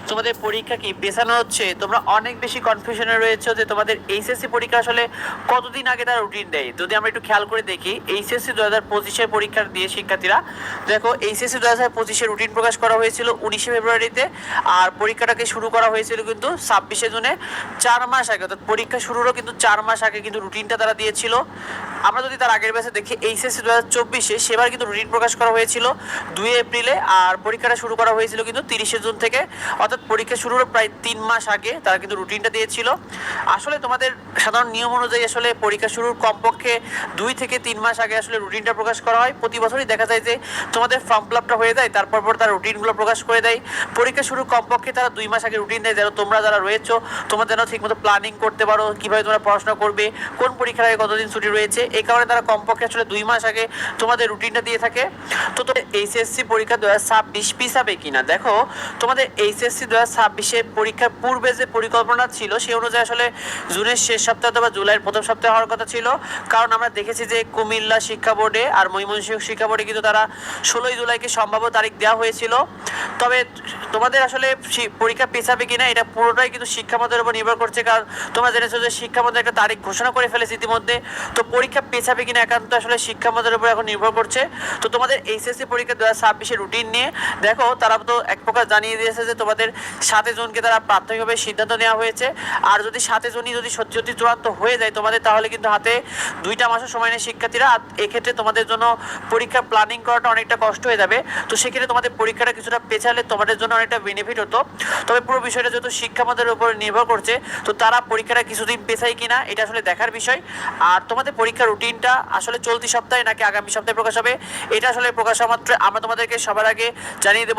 তোমাদের পরীক্ষা কি পেছানো হচ্ছে? তোমরা অনেক বেশি কনফিউশনে রয়েছো যে তোমাদের এইচএসসি পরীক্ষা আসলে কতদিন আগে তারা রুটিন দেয়। যদি আমরা একটু খেয়াল করে দেখি, এইচএসসি 2025-এর পরীক্ষার দিয়ে শিক্ষার্থীরা দেখো, এইচএসসি 2025-এর রুটিন প্রকাশ করা হয়েছিল 19শে ফেব্রুয়ারিতে, আর পরীক্ষাটাকে শুরু করা হয়েছিল কিন্তু 26শে জুনে। 4 মাস আগে, অর্থাৎ পরীক্ষা শুরুরও কিন্তু 4 মাস আগে কিন্তু রুটিনটা তারা দিয়েছিল। আমরা যদি তার আগের ব্যাচে দেখি, এইচএসসি 2024-এ সেবার কিন্তু রুটিন প্রকাশ করা হয়েছিল 2 এপ্রিলে, আর পরীক্ষাটা শুরু করা হয়েছিল কিন্তু 30শে জুন থেকে, অর্থাৎ পরীক্ষা শুরুর প্রায় 3 মাস আগে তারা কিন্তু রুটিনটা দিয়েছিল। আসলে তোমাদের সাধারণ নিয়ম অনুযায়ী আসলে পরীক্ষা শুরুর কমপক্ষে 2 থেকে 3 মাস আগে আসলে রুটিনটা প্রকাশ করা হয়। প্রতি বছরই দেখা যায় যে তোমাদের ফর্ম ফিল আপটা হয়ে যায়, তারপর তারা রুটিনগুলো প্রকাশ করে দেয়। পরীক্ষা শুরুর কমপক্ষে তারা 2 মাস আগে রুটিন দেয়, যেন তোমরা যারা রয়েছো তোমরা যেন ঠিকমতো প্ল্যানিং করতে পারো, কীভাবে তোমরা পড়াশোনা করবে, কোন পরীক্ষার আগে কতদিন ছুটি রয়েছে। এই কারণে তারা কমপক্ষে আসলে 2 মাস আগে তোমাদের রুটিনটা দিয়ে থাকে। তো এইচএসসি পরীক্ষা 2026 পিছাবে কিনা, দেখো তোমাদের এইচএসসি 2026-এর পরীক্ষার পূর্বে যে পরিকল্পনা ছিল সেই অনুযায়ী আসলে জুনের শেষ সপ্তাহে অথবা জুলাইয়ের প্রথম সপ্তাহে হওয়ার কথা ছিল। কারণ আমরা দেখেছি যে কুমিল্লা শিক্ষা বোর্ডে আর ময়মনসিংহ শিক্ষা বোর্ডে কিন্তু তারা 16ই জুলাইকে সম্ভাব্য তারিখ দেওয়া হয়েছিল। তবে তোমাদের আসলে পরীক্ষা পেছাবে কিনা এটা পুরোটাই কিন্তু শিক্ষামন্ত্রীর উপর নির্ভর করছে। কারণ তোমরা জেনেছো যে শিক্ষামন্ত্রী একটা তারিখ ঘোষণা করে ফেলেছে ইতিমধ্যে। তো পরীক্ষা পেছাবে কিনা একান্ত আসলে শিক্ষামন্ত্রীর উপর এখন নির্ভর করছে। তো তোমাদের এইচএসসি পরীক্ষা 2026-এর রুটিন নিয়ে দেখো, তারা তো এক প্রকার জানিয়ে দিয়েছে যে তোমাদের 7 জুনকে তারা প্রাথমিকভাবে সিদ্ধান্ত নেওয়া হয়েছে। আর যদি 7 জুনই যদি সত্যি সত্যি চূড়ান্ত হয়ে যায় তোমাদের, তাহলে কিন্তু হাতে 2টা মাসের সময় নেই শিক্ষার্থীরা। এক্ষেত্রে তোমাদের জন্য পরীক্ষা প্ল্যানিং করাটা অনেকটা কষ্ট হয়ে যাবে। তো সেক্ষেত্রে তোমাদের পরীক্ষাটা কিছুটা পেছালে তোমাদের জন্য অনেকটা বেনিফিট হতো। তবে পুরো বিষয়টা যেহেতু শিক্ষামন্ত্রীর উপর নির্ভর করছে, তো তারা পরীক্ষাটা কিছুদিন পেছায় কিনা এটা আসলে দেখার বিষয়। আর তোমাদের পরীক্ষার রুটিনটা আসলে চলতি সপ্তাহে নাকি আগামী সপ্তাহে প্রকাশ হবে, এটা আসলে প্রকাশ হওয়া মাত্র আমরা তোমাদেরকে সবার আগে জানিয়ে দেবো।